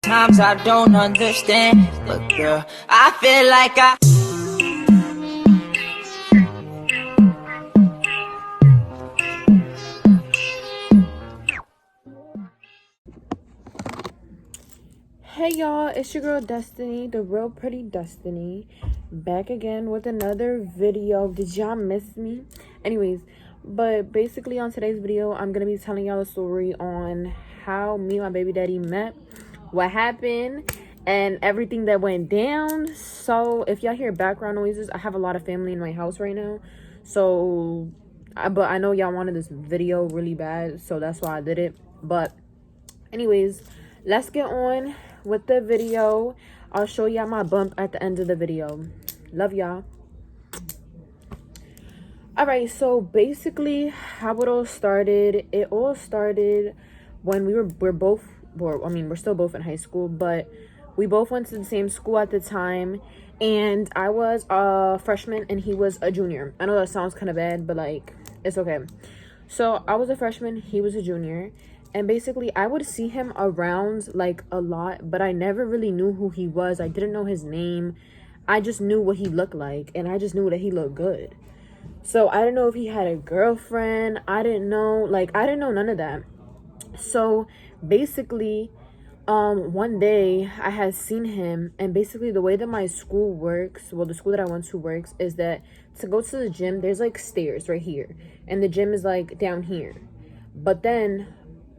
Sometimes I don't understand, but girl, I feel like I. Hey y'all, it's your girl Destiny, the real pretty Destiny, back again with another video. Did y'all miss me? Anyways, but basically on today's video, I'm gonna be telling y'all a story on how me and my baby daddy met, what happened, and everything that went down. So if y'all hear background noises, I have a lot of family in my house right now. So, but I know y'all wanted this video really bad, so that's why I did it. But anyways, let's get on with the video. I'll show y'all my bump at the end of the video. Love y'all. All right, so basically how it all started, when we're still both in high school, but we both went to the same school at the time, and I was a freshman and he was a junior. I know that sounds kind of bad, but like, it's okay. So I was a freshman, he was a junior, and basically I would see him around like a lot, but I never really knew who he was. I didn't know his name. I just knew what he looked like, and I just knew that he looked good. So I didn't know if he had a girlfriend. I didn't know none of that. So basically, one day I had seen him, and basically the way that my school works, well, the school that I went to works, is that to go to the gym, there's like stairs right here, and the gym is like down here. But then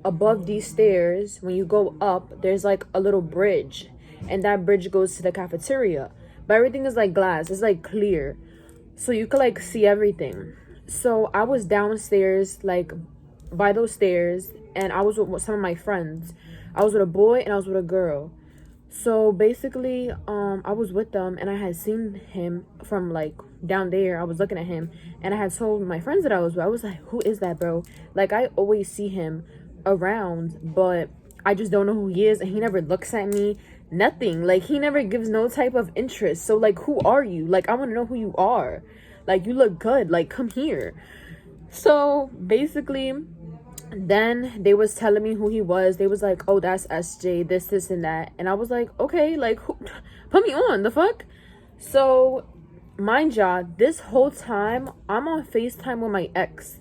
above these stairs, when you go up, there's like a little bridge, and that bridge goes to the cafeteria. But everything is like glass, it's like clear, so you could like see everything. So I was downstairs, like by those stairs, and I was with some of my friends. I was with a boy and I was with a girl. So basically, I was with them, and I had seen him from like down there. I was looking at him, and I had told my friends that I was like, who is that, bro? Like, I always see him around, but I just don't know who he is, and he never looks at me, nothing. Like, he never gives no type of interest. So like, who are you? Like, I want to know who you are. Like, you look good, like, come here. So basically, then they was telling me who he was. They was like, oh, that's SJ, this and that. And I was like, okay, like, who, put me on, the fuck? So mind y'all, this whole time I'm on FaceTime with my ex.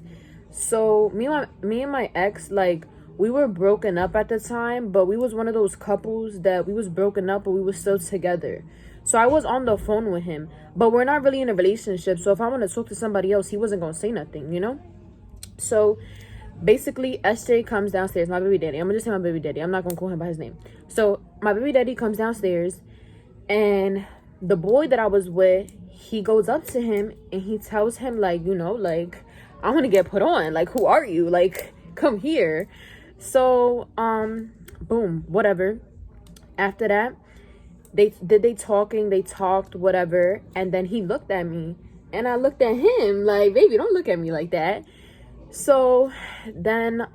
So me and my ex, like, we were broken up at the time, but we was one of those couples that we was broken up, but we was still together. So I was on the phone with him, but we're not really in a relationship. So if I want to talk to somebody else, he wasn't gonna say nothing, you know? So basically, SJ comes downstairs, my baby daddy. I'm gonna just say my baby daddy. I'm not gonna call him by his name. So my baby daddy comes downstairs, and the boy that I was with, he goes up to him and he tells him, like, you know, like, I want to get put on. Like, who are you? Like, come here. So, boom, whatever. After that, they talked, whatever. And then he looked at me, and I looked at him like, baby, don't look at me like that. So then,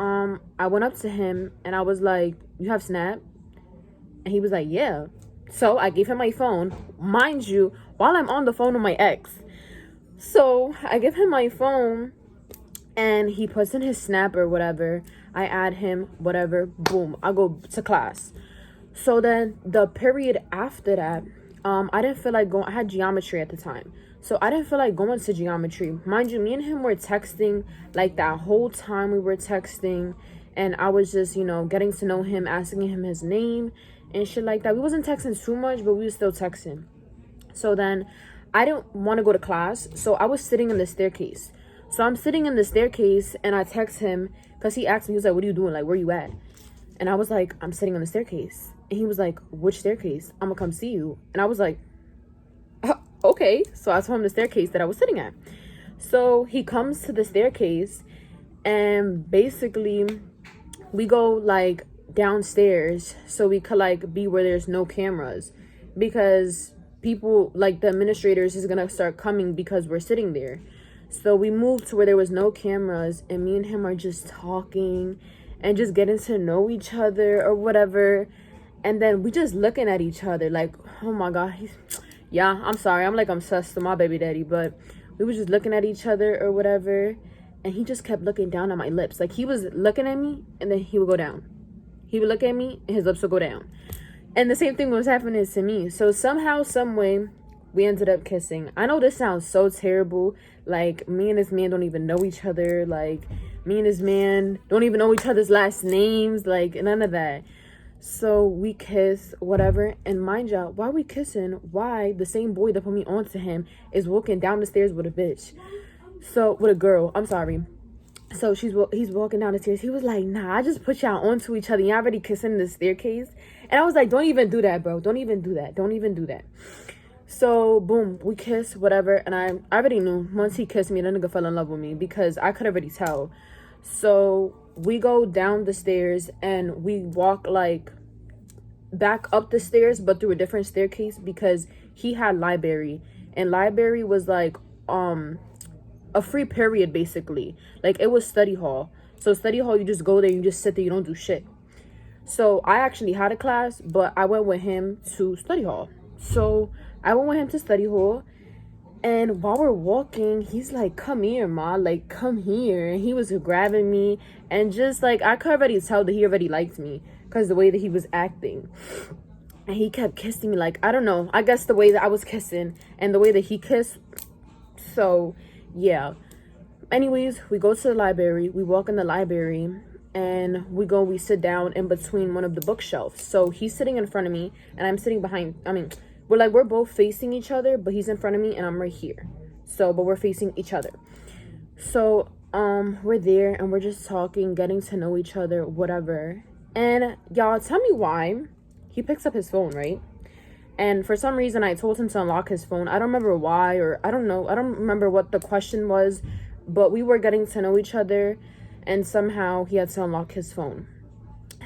I went up to him and I was like, you have Snap? And he was like, yeah. So I gave him my phone, mind you, while I'm on the phone with my ex. So I give him my phone, and he puts in his Snap or whatever. I add him, whatever, boom, I go to class. So then the period after that, I didn't feel like going. I had geometry at the time, so I didn't feel like going to geometry. Mind you, me and him were texting, like, that whole time we were texting, and I was just, you know, getting to know him, asking him his name and shit like that. We wasn't texting too much, but we were still texting. So then I didn't want to go to class, so I was sitting in the staircase. So I'm sitting in the staircase, and I text him because he asked me, he was like, what are you doing? Like, where you at? And I was like, I'm sitting on the staircase. And he was like, which staircase? I'm gonna come see you. And I was like, okay. So I told him the staircase that I was sitting at. So he comes to the staircase, and basically we go like downstairs so we could like be where there's no cameras, because people, like the administrators, is gonna start coming because we're sitting there. So we moved to where there was no cameras, and me and him are just talking and just getting to know each other or whatever. And then we just looking at each other like, oh my God, yeah, I'm sorry, I'm like obsessed with my baby daddy, but we were just looking at each other or whatever. And he just kept looking down at my lips. Like, he was looking at me, and then he would go down. He would look at me, and his lips would go down. And the same thing was happening to me. So somehow, some way, we ended up kissing. I know this sounds so terrible. Like, me and this man don't even know each other. Like, me and this man don't even know each other's last names. Like, none of that. So we kiss, whatever. And mind y'all, while we kissing, why the same boy that put me onto him is walking down the stairs with a bitch. So, with a girl. I'm sorry. So he's walking down the stairs. He was like, nah, I just put y'all onto each other. Y'all already kissing in the staircase. And I was like, don't even do that, bro. Don't even do that. Don't even do that. So, boom, we kiss, whatever. And I already knew once he kissed me, that nigga fell in love with me because I could already tell. So, we go down the stairs and we walk, like, back up the stairs, but through a different staircase because he had library. And library was, like, a free period, basically. Like, it was study hall. So study hall, you just go there, you just sit there, you don't do shit. So I actually had a class, but I went with him to study hall. So I went with him to study hall, and while we're walking, he's like, come here, ma, like, come here. And he was grabbing me, and just like, I could already tell that he already liked me because the way that he was acting. And he kept kissing me, like, I don't know, I guess the way that I was kissing and the way that he kissed. So yeah, anyways, we go to the library, we walk in the library, and we sit down in between one of the bookshelves. So he's sitting in front of me and I'm sitting behind. We're both facing each other, but he's in front of me and I'm right here. So, but we're facing each other. So we're there and we're just talking, getting to know each other, whatever. And y'all, tell me why he picks up his phone, right? And for some reason, I told him to unlock his phone. I don't remember why, or I don't know. I don't remember what the question was, but we were getting to know each other, and somehow he had to unlock his phone.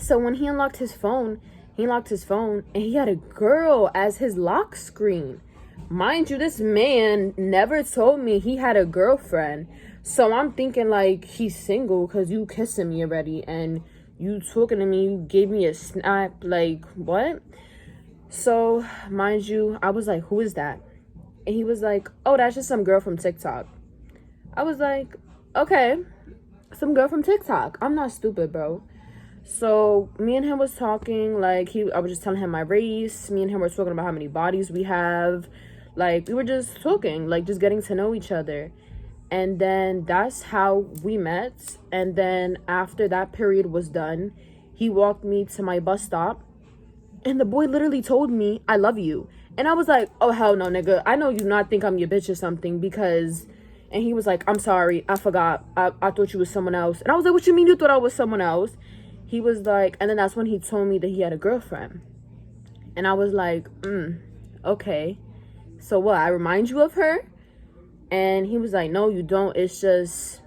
So when he unlocked his phone, and he had a girl as his lock screen. Mind you, this man never told me he had a girlfriend. So I'm thinking, like, he's single because you kissing me already, and you talking to me, you gave me a snap. Like, what? So, mind you, I was like, who is that? And he was like, oh, that's just some girl from TikTok. I was like, okay, some girl from TikTok. I'm not stupid, bro. So, me and him was talking, like, I was just telling him my race. Me and him were talking about how many bodies we have. Like, we were just talking, like, just getting to know each other. And then that's how we met. And then after that period was done, he walked me to my bus stop. And the boy literally told me, I love you. And I was like, oh, hell no, nigga. I know you not think I'm your bitch or something because... And he was like, I'm sorry. I forgot. I thought you was someone else. And I was like, what you mean you thought I was someone else? He was like... And then that's when he told me that he had a girlfriend. And I was like, okay. So what? I remind you of her? And he was like, no, you don't. It's just...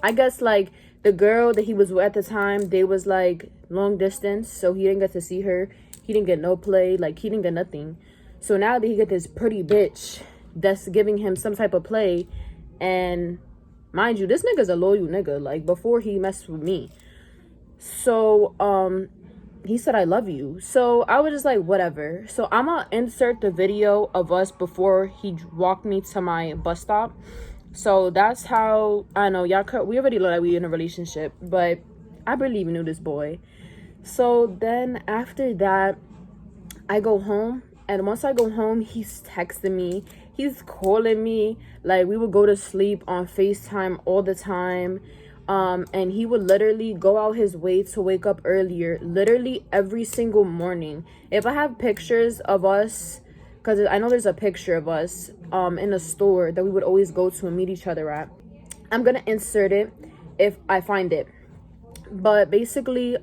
I guess, like, the girl that he was with at the time, they was, like, long distance. So he didn't get to see her. He didn't get no play, like, he didn't get nothing. So now that he get this pretty bitch that's giving him some type of play, and mind you, this nigga's a loyal nigga, like, before he messed with me. So, he said, I love you. So I was just like, whatever. So I'm gonna insert the video of us before he walked me to my bus stop. So that's how, I know, we already look like we in a relationship, but I barely even knew this boy. So then after that, I go home. And once I go home, he's texting me. He's calling me. Like, we would go to sleep on FaceTime all the time. And he would literally go out his way to wake up earlier. Literally every single morning. If I have pictures of us, because I know there's a picture of us in a store that we would always go to and meet each other at. I'm going to insert it if I find it. But basically,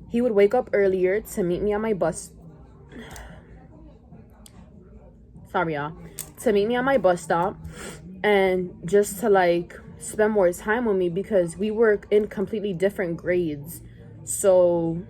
he would wake up earlier to meet me on my bus. Sorry, y'all. To meet me on my bus stop. And just to, like, spend more time with me because we were in completely different grades. So,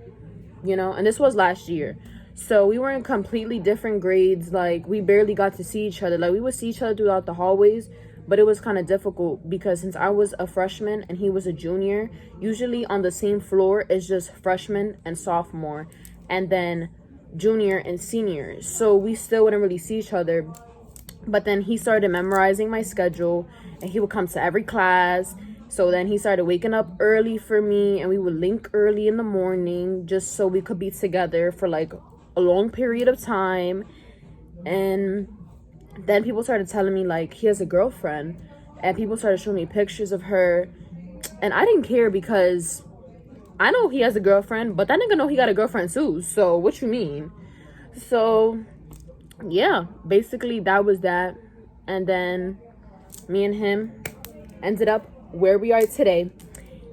you know, and this was last year. So we were in completely different grades. Like, we barely got to see each other. Like, we would see each other throughout the hallways. But it was kind of difficult because since I was a freshman and he was a junior, usually on the same floor is just freshman and sophomore, and then junior and senior. So we still wouldn't really see each other. But then he started memorizing my schedule, and he would come to every class. So then he started waking up early for me, and we would link early in the morning just so we could be together for like a long period of time. And then people started telling me like he has a girlfriend, and people started showing me pictures of her, and I didn't care because I know he has a girlfriend, but that nigga know he got a girlfriend too. So what you mean? So yeah, basically that was that. And then me and him ended up where we are today,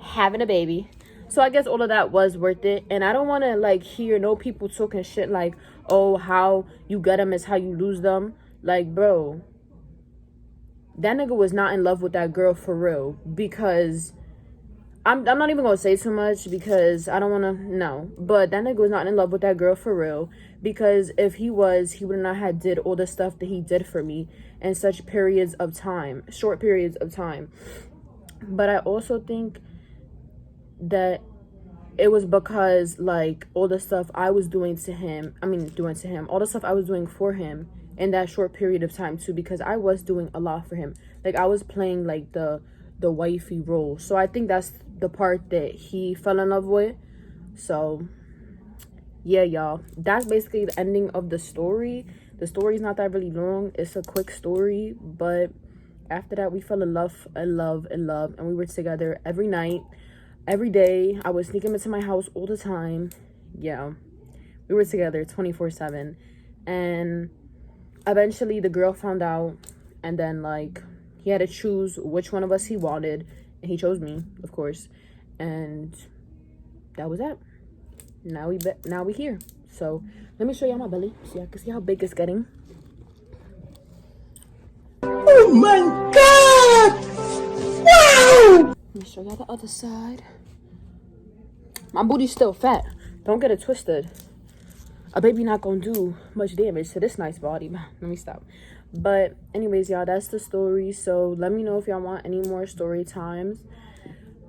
having a baby. So I guess all of that was worth it. And I don't want to like hear no people talking shit like, oh, how you get them is how you lose them. Like, bro, that nigga was not in love with that girl for real. Because I'm not even gonna say too much because I don't wanna know. But that nigga was not in love with that girl for real. Because if he was, he would not have did all the stuff that he did for me in such periods of time, short periods of time. But I also think that it was because like all the stuff I was doing to him, all the stuff I was doing for him in that short period of time too, because I was doing a lot for him. Like I was playing like the wifey role. So I think that's the part that he fell in love with. So yeah, y'all, that's basically the ending of the story. The story's not that really long. It's a quick story, but after that we fell in love, and we were together every night, every day. I would sneak him into my house all the time. Yeah, we were together 24/7. And eventually the girl found out, and then like he had to choose which one of us he wanted, and he chose me, of course. And that was that. Now we here. So let me show y'all my belly so y'all can see how big it's getting. Oh my God! Wow! Let me show y'all the other side. My booty's still fat. Don't get it twisted. A baby not gonna do much damage to this nice body. Let me stop. But anyways, y'all, that's the story. So let me know if y'all want any more story times.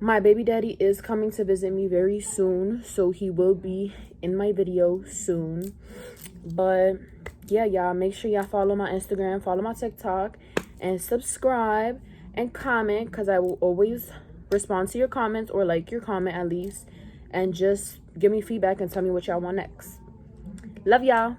My baby daddy is coming to visit me very soon, so he will be in my video soon. But yeah, y'all, make sure y'all follow my Instagram, follow my TikTok, and subscribe and comment, because I will always respond to your comments, or like your comment at least, and just give me feedback and tell me what y'all want next. Love y'all.